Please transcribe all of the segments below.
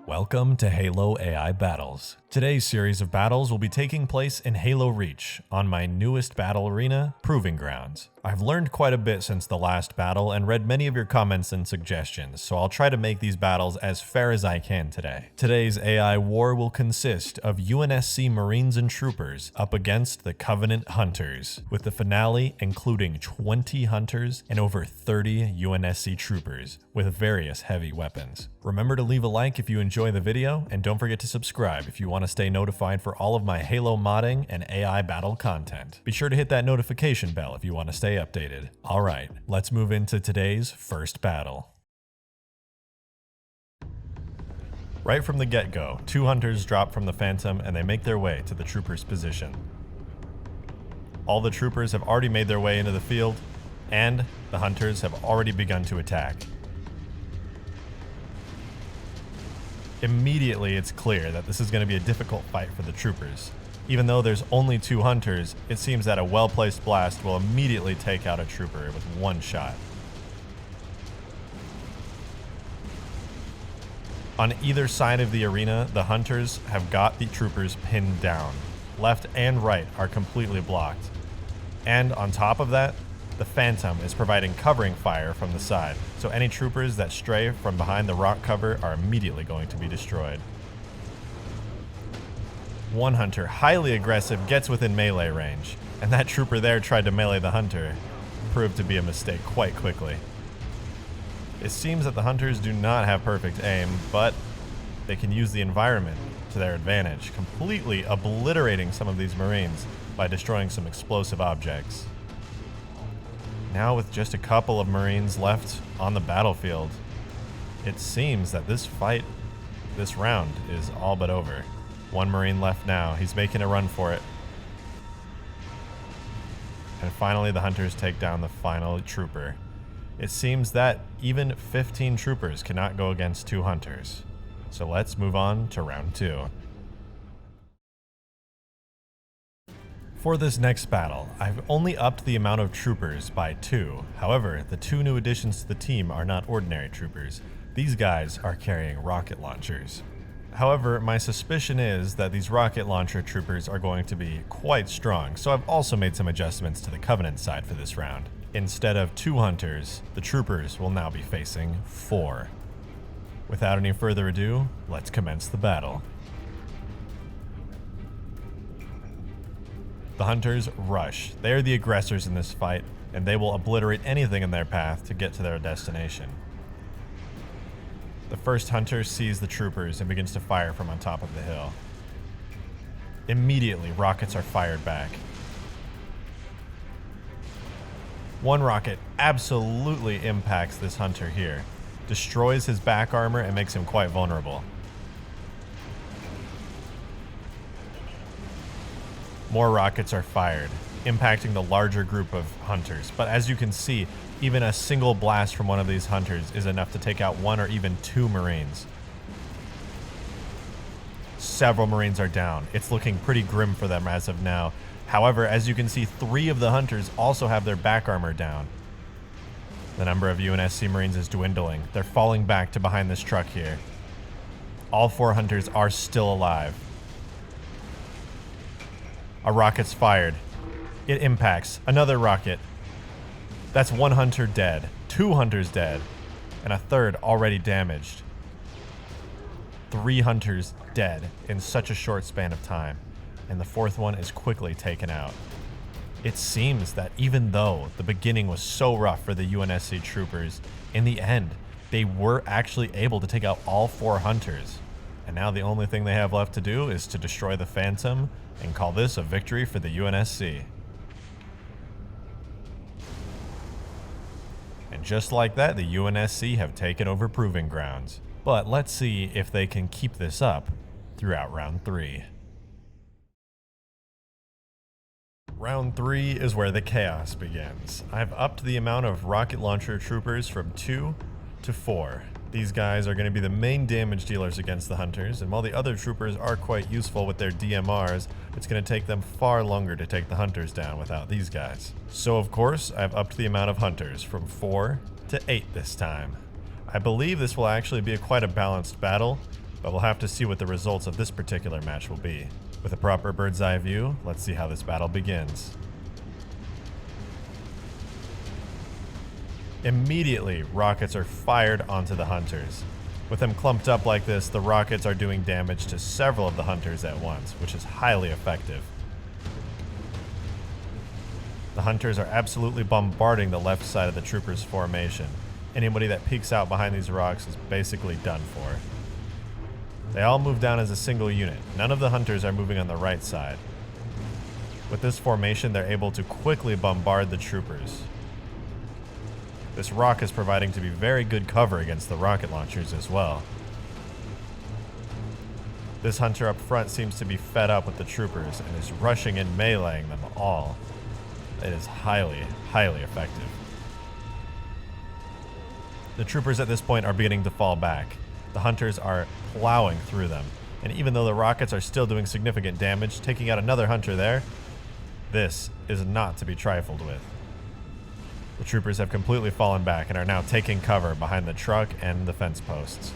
Welcome to Halo AI Battles. Today's series of battles will be taking place in Halo Reach, on my newest battle arena, Proving Grounds. I've learned quite a bit since the last battle and read many of your comments and suggestions, so I'll try to make these battles as fair as I can today. Today's AI war will consist of UNSC Marines and Troopers up against the Covenant Hunters, with the finale including 20 Hunters and over 30 UNSC Troopers with various heavy weapons. Remember to leave a like if you enjoy the video, and don't forget to subscribe if you want to stay notified for all of my Halo modding and AI battle content. Be sure to hit that notification bell if you want to stay updated. Alright, let's move into today's first battle. Right from the get-go, two hunters drop from the Phantom and they make their way to the troopers' position. All the troopers have already made their way into the field, and the hunters have already begun to attack. Immediately, it's clear that this is going to be a difficult fight for the troopers. Even though there's only two hunters, it seems that a well-placed blast will immediately take out a trooper with one shot. On either side of the arena, the hunters have got the troopers pinned down. Left and right are completely blocked. And on top of that, the Phantom is providing covering fire from the side, so any troopers that stray from behind the rock cover are immediately going to be destroyed. One hunter, highly aggressive, gets within melee range, and that trooper there tried to melee the hunter. Proved to be a mistake quite quickly. It seems that the hunters do not have perfect aim, but they can use the environment to their advantage, completely obliterating some of these Marines by destroying some explosive objects. Now with just a couple of Marines left on the battlefield, it seems that this round is all but over. One Marine left now. He's making a run for it. And finally, the hunters take down the final trooper. It seems that even 15 troopers cannot go against two hunters. So let's move on to round 2. For this next battle, I've only upped the amount of troopers by 2. However, the 2 new additions to the team are not ordinary troopers. These guys are carrying rocket launchers. However, my suspicion is that these rocket launcher troopers are going to be quite strong, so I've also made some adjustments to the Covenant side for this round. Instead of 2 hunters, the troopers will now be facing 4. Without any further ado, let's commence the battle. The hunters rush. They are the aggressors in this fight, and they will obliterate anything in their path to get to their destination. The first hunter sees the troopers and begins to fire from on top of the hill. Immediately, rockets are fired back. One rocket absolutely impacts this hunter here, destroys his back armor and makes him quite vulnerable. More rockets are fired, impacting the larger group of hunters, but as you can see, even a single blast from one of these hunters is enough to take out 1 or even 2 Marines. Several Marines are down. It's looking pretty grim for them as of now. However, as you can see, 3 of the hunters also have their back armor down. The number of UNSC Marines is dwindling. They're falling back to behind this truck here. All 4 hunters are still alive. A rocket's fired. It impacts. Another rocket. That's 1 hunter dead, 2 hunters dead, and a third already damaged. 3 hunters dead in such a short span of time, and the 4th one is quickly taken out. It seems that even though the beginning was so rough for the UNSC troopers, in the end, they were actually able to take out all 4 hunters. And now the only thing they have left to do is to destroy the Phantom and call this a victory for the UNSC. And just like that, the UNSC have taken over Proving Grounds. But let's see if they can keep this up throughout round 3. Round 3 is where the chaos begins. I've upped the amount of rocket launcher troopers from 2 to 4. These guys are going to be the main damage dealers against the hunters, and while the other troopers are quite useful with their DMRs, it's going to take them far longer to take the hunters down without these guys. So of course, I've upped the amount of hunters from 4 to 8 this time. I believe this will actually be quite a balanced battle, but we'll have to see what the results of this particular match will be. With a proper bird's eye view, let's see how this battle begins. Immediately, rockets are fired onto the hunters. With them clumped up like this, the rockets are doing damage to several of the hunters at once, which is highly effective. The hunters are absolutely bombarding the left side of the troopers' formation. Anybody that peeks out behind these rocks is basically done for. They all move down as a single unit. None of the hunters are moving on the right side. With this formation, they're able to quickly bombard the troopers. This rock is proving to be very good cover against the rocket launchers as well. This hunter up front seems to be fed up with the troopers and is rushing and meleeing them all. It is highly, highly effective. The troopers at this point are beginning to fall back. The hunters are plowing through them, and even though the rockets are still doing significant damage, taking out another hunter there, this is not to be trifled with. The troopers have completely fallen back and are now taking cover behind the truck and the fence posts.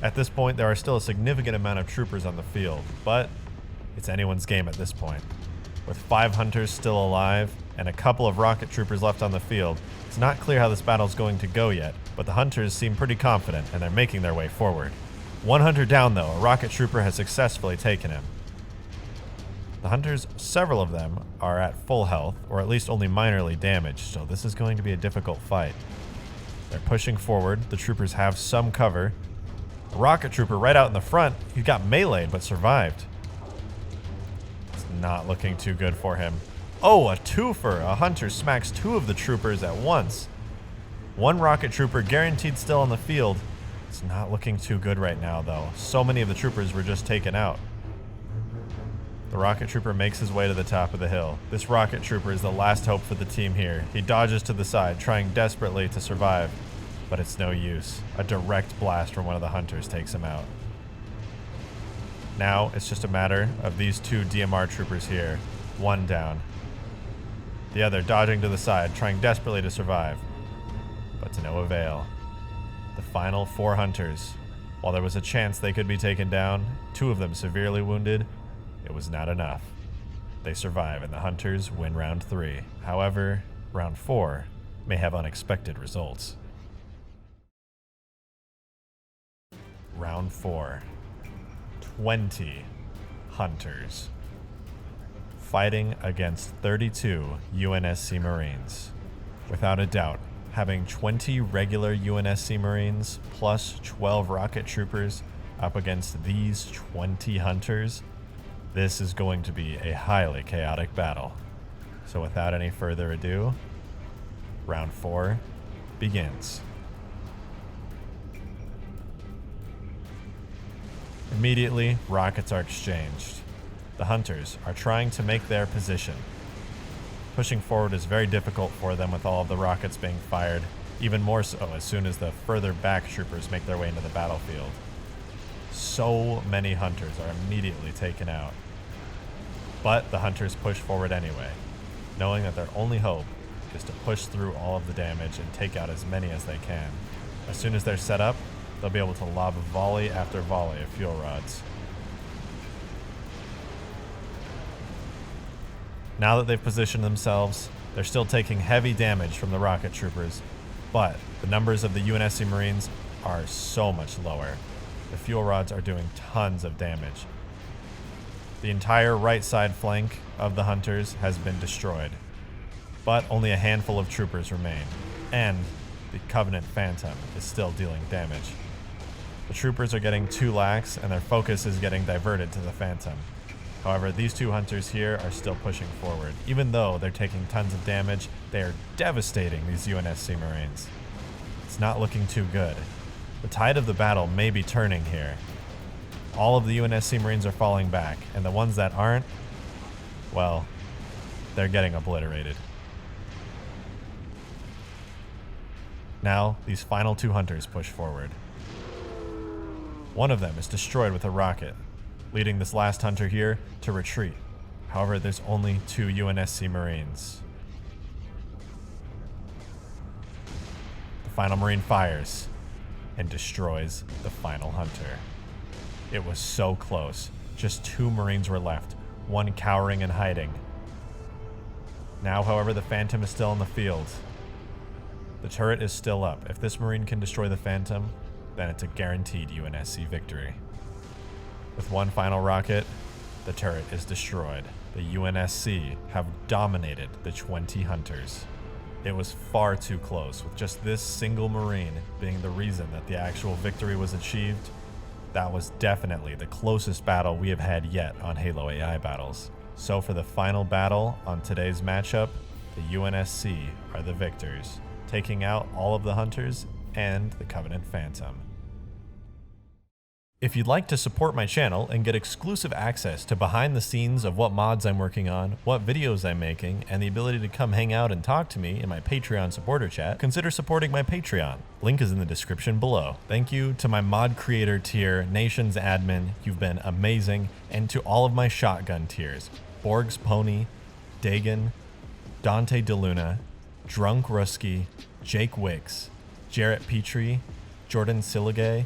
At this point, there are still a significant amount of troopers on the field, but it's anyone's game at this point. With 5 hunters still alive and a couple of rocket troopers left on the field, it's not clear how this battle is going to go yet, but the hunters seem pretty confident and they're making their way forward. 1 hunter down though, a rocket trooper has successfully taken him. The hunters, several of them, are at full health, or at least only minorly damaged, so this is going to be a difficult fight. They're pushing forward, the troopers have some cover. A rocket trooper right out in the front, he got meleeed but survived. It's not looking too good for him. Oh, a twofer! A hunter smacks 2 of the troopers at once. 1 rocket trooper guaranteed still on the field. It's not looking too good right now though. So many of the troopers were just taken out. The rocket trooper makes his way to the top of the hill. This rocket trooper is the last hope for the team here. He dodges to the side, trying desperately to survive, but it's no use. A direct blast from one of the hunters takes him out. Now it's just a matter of these 2 DMR troopers here. 1 down. The other dodging to the side, trying desperately to survive, but to no avail. The final 4 hunters. While there was a chance they could be taken down, 2 of them severely wounded, it was not enough. They survive and the hunters win round 3. However, round 4 may have unexpected results. Round 4. 20 hunters fighting against 32 UNSC Marines. Without a doubt, having 20 regular UNSC Marines plus 12 rocket troopers up against these 20 hunters, this is going to be a highly chaotic battle. So without any further ado, round 4 begins. Immediately, rockets are exchanged. The hunters are trying to make their position. Pushing forward is very difficult for them with all of the rockets being fired, even more so as soon as the further back troopers make their way into the battlefield. So many hunters are immediately taken out. But the hunters push forward anyway, knowing that their only hope is to push through all of the damage and take out as many as they can. As soon as they're set up, they'll be able to lob volley after volley of fuel rods. Now that they've positioned themselves, they're still taking heavy damage from the rocket troopers, but the numbers of the UNSC Marines are so much lower. The fuel rods are doing tons of damage. The entire right side flank of the hunters has been destroyed, but only a handful of troopers remain, and the Covenant Phantom is still dealing damage. The troopers are getting too lax, and their focus is getting diverted to the Phantom. However, these 2 hunters here are still pushing forward. Even though they're taking tons of damage, they are devastating these UNSC Marines. It's not looking too good. The tide of the battle may be turning here. All of the UNSC Marines are falling back, and the ones that aren't, well, they're getting obliterated. Now, these final 2 hunters push forward. One of them is destroyed with a rocket, leading this last hunter here to retreat. However, there's only 2 UNSC Marines. The final Marine fires, and destroys the final hunter. It was so close. Just 2 Marines were left, one cowering and hiding. Now, however, the Phantom is still in the field. The turret is still up. If this Marine can destroy the Phantom, then it's a guaranteed UNSC victory. With one final rocket, the turret is destroyed. The UNSC have dominated the 20 hunters. It was far too close, with just this single Marine being the reason that the actual victory was achieved. That was definitely the closest battle we have had yet on Halo AI battles. So for the final battle on today's matchup, the UNSC are the victors, taking out all of the hunters and the Covenant Phantom. If you'd like to support my channel and get exclusive access to behind the scenes of what mods I'm working on, what videos I'm making, and the ability to come hang out and talk to me in my Patreon supporter chat, consider supporting my Patreon. Link is in the description below. Thank you to my mod creator tier, Nations admin, you've been amazing, and to all of my shotgun tiers, Borg's Pony, Dagon, Dante DeLuna, Drunk Ruski, Jake Wicks, Jarrett Petrie, Jordan Siligay,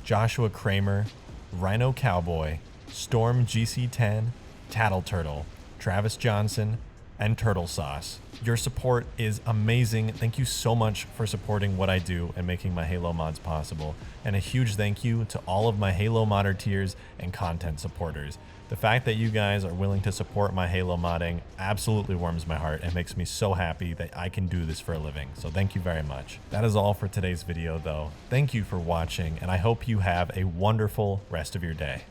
Joshua Kramer, Rhino Cowboy, Storm GC10, Tattle Turtle, Travis Johnson, and Turtle Sauce. Your support is amazing. Thank you so much for supporting what I do and making my Halo mods possible. And a huge thank you to all of my Halo modder tiers and content supporters. The fact that you guys are willing to support my Halo modding absolutely warms my heart and makes me so happy that I can do this for a living. So thank you very much. That is all for today's video though. Thank you for watching, and I hope you have a wonderful rest of your day.